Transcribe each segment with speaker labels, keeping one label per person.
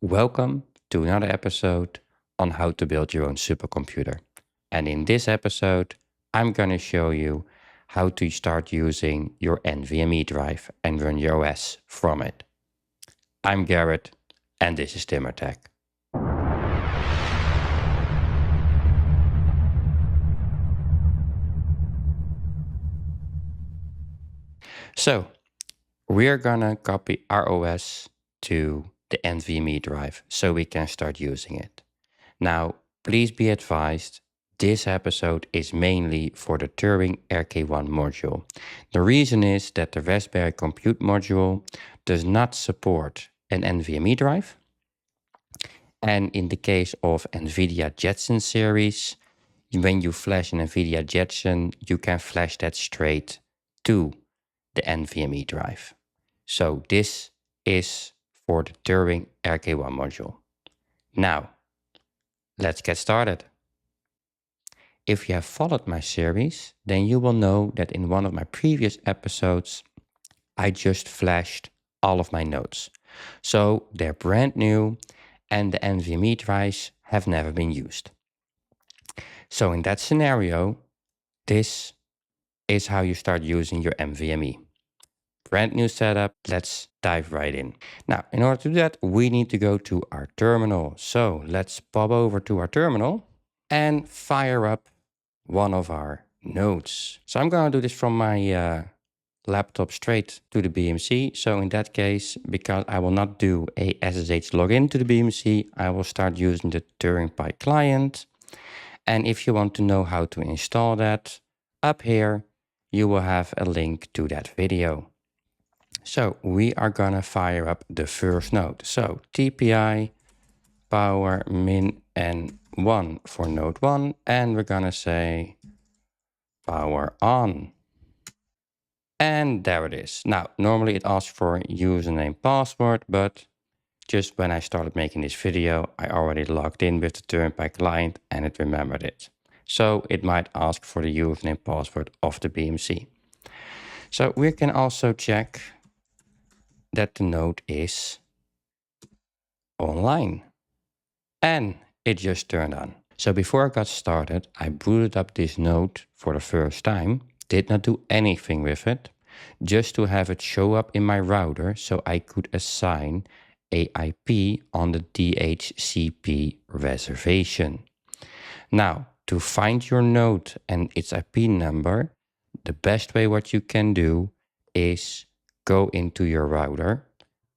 Speaker 1: Welcome to another episode on how to build your own supercomputer. And in this episode, I'm going to show you how to start using your NVMe drive and run your OS from it. I'm Garrett, and this is TheFatRat. So, we're gonna copy our OS to the NVMe drive so we can start using it. Now, please be advised, this episode is mainly for the Turing RK1 module. The reason is that the Raspberry Compute module does not support an NVMe drive. And in the case of NVIDIA Jetson series, when you flash an NVIDIA Jetson, you can flash that straight to the NVMe drive. So this is for the Turing RK1 module. Now, let's get started. If you have followed my series, then you will know that in one of my previous episodes, I just flashed all of my nodes. So they're brand new and the NVMe drives have never been used. So in that scenario, this is how you start using your NVMe. Brand new setup, let's dive right in. Now, in order to do that, we need to go to our terminal. So let's pop over to our terminal and fire up one of our nodes. So I'm going to do this from my laptop straight to the BMC. So in that case, because I will not do a SSH login to the BMC, I will start using the turingpi client. And if you want to know how to install that, up here, you will have a link to that video. So we are gonna fire up the first node. So TPI power min n1 for node 1, and we're gonna say power on. And there it is. Now, normally it asks for username password, but just when I started making this video, I already logged in with the turingpi client and it remembered it. So it might ask for the username password of the BMC. So we can also check that the node is online. And it just turned on. So before I got started, I booted up this node for the first time, did not do anything with it, just to have it show up in my router so I could assign a IP on the DHCP reservation. Now, to find your node and its IP number, the best way what you can do is go into your router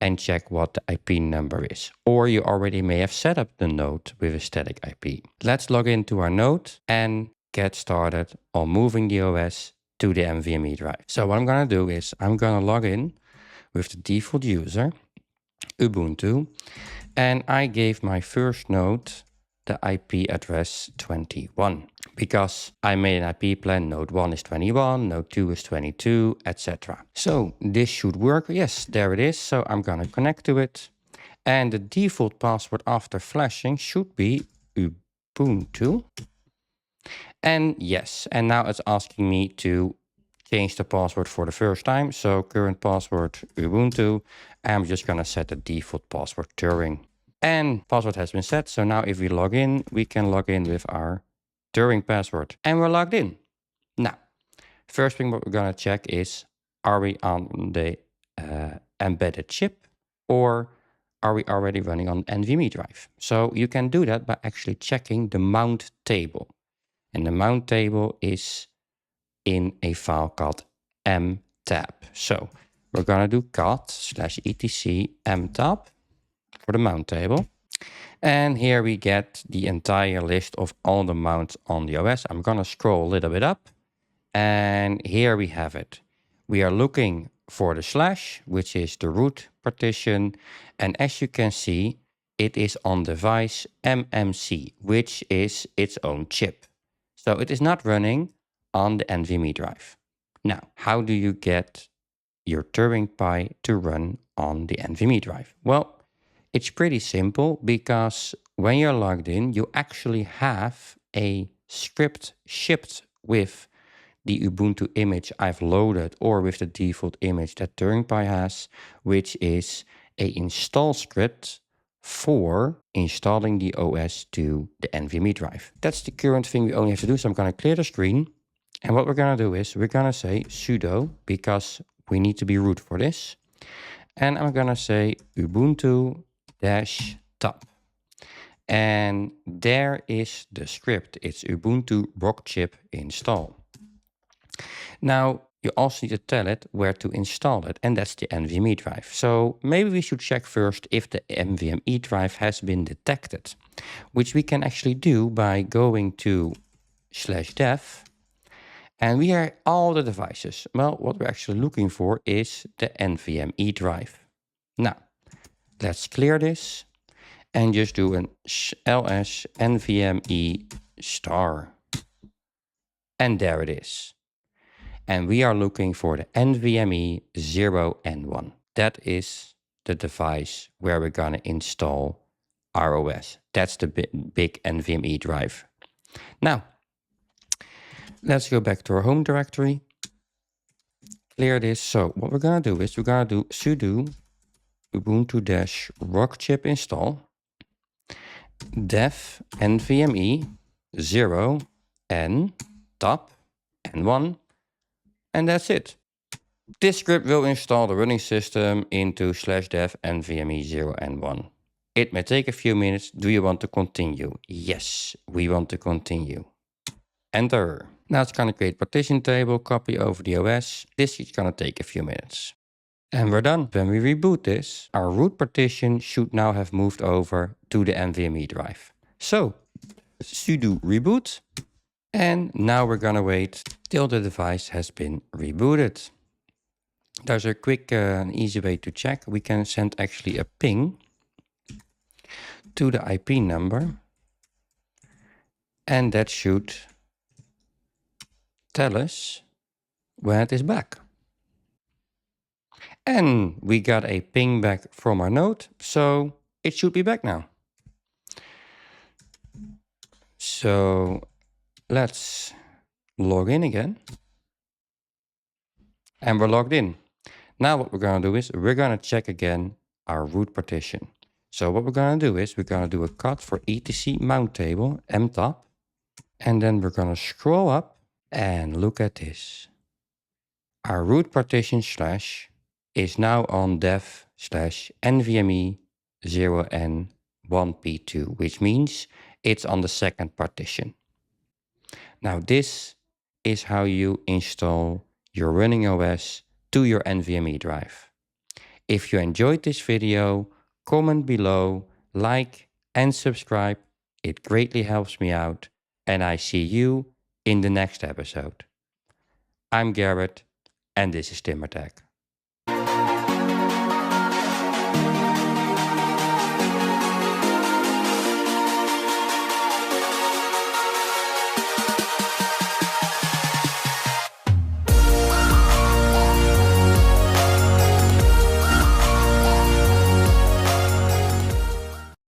Speaker 1: and check what the IP number is. Or you already may have set up the node with a static IP. Let's log into our node and get started on moving the OS to the NVMe drive. So what I'm gonna do is I'm gonna log in with the default user, Ubuntu, and I gave my first node the IP address 21 because I made an IP plan. Node 1 is 21, node 2 is 22, etc. So this should work. Yes, there it is. So I'm gonna connect to it. And the default password after flashing should be Ubuntu. And yes, and now it's asking me to change the password for the first time. So current password Ubuntu. I'm just gonna set the default password Turing. And password has been set. So now if we log in, we can log in with our Turing password. And we're logged in. Now, first thing what we're gonna check is, are we on the embedded chip or are we already running on NVMe drive? So you can do that by actually checking the mount table. And the mount table is in a file called mtab. So we're gonna do cat/etc mtab for the mount table. And here we get the entire list of all the mounts on the OS. I'm gonna scroll a little bit up and here we have it. We are looking for the slash, which is the root partition. And as you can see, it is on device MMC, which is its own chip. So it is not running on the NVMe drive. Now, how do you get your turingpi to run on the NVMe drive? Well, it's pretty simple because when you're logged in, you actually have a script shipped with the Ubuntu image I've loaded or with the default image that turingpi has, which is a install script for installing the OS to the NVMe drive. That's the current thing we only have to do. So I'm going to clear the screen. And what we're going to do is we're going to say sudo, because we need to be root for this. And I'm going to say ubuntu -top. And there is the script. It's ubuntu rockchip install. Now, you also need to tell it where to install it, and that's the NVMe drive. So maybe we should check first if the NVMe drive has been detected, which we can actually do by going to /dev, and we are all the devices. Well, what we're actually looking for is the NVMe drive. Now, let's clear this and just do an ls NVMe star. And there it is. And we are looking for the NVMe 0 and 1. That is the device where we're going to install our OS. That's the big NVMe drive. Now, let's go back to our home directory. Clear this. So what we're going to do is we're going to do sudo ubuntu -rockchip install dev NVMe 0 and top and 1. And that's it. This script will install the running system into /dev NVMe 0 and 1. It may take a few minutes. Do you want to continue? Yes, we want to continue. Enter. Now it's going to create partition table, copy over the OS. This is going to take a few minutes. And we're done. When we reboot this, our root partition should now have moved over to the NVMe drive. So, sudo reboot. And now we're going to wait till the device has been rebooted. There's a quick and easy way to check. We can send actually a ping to the IP number. And that should tell us when it is back. And we got a ping back from our node, so it should be back now. So let's log in again. And we're logged in. Now what we're going to do is we're going to check again our root partition. So what we're going to do is we're going to do a cut for etc mount table mtop. And then we're going to scroll up and look at this. Our root partition / is now on dev /NVMe 0 and 1p2, which means it's on the second partition. Now this is how you install your running OS to your NVMe drive. If you enjoyed this video, comment below, like and subscribe. It greatly helps me out, and I see you in the next episode. I'm Garrett, and this is TheFatRat.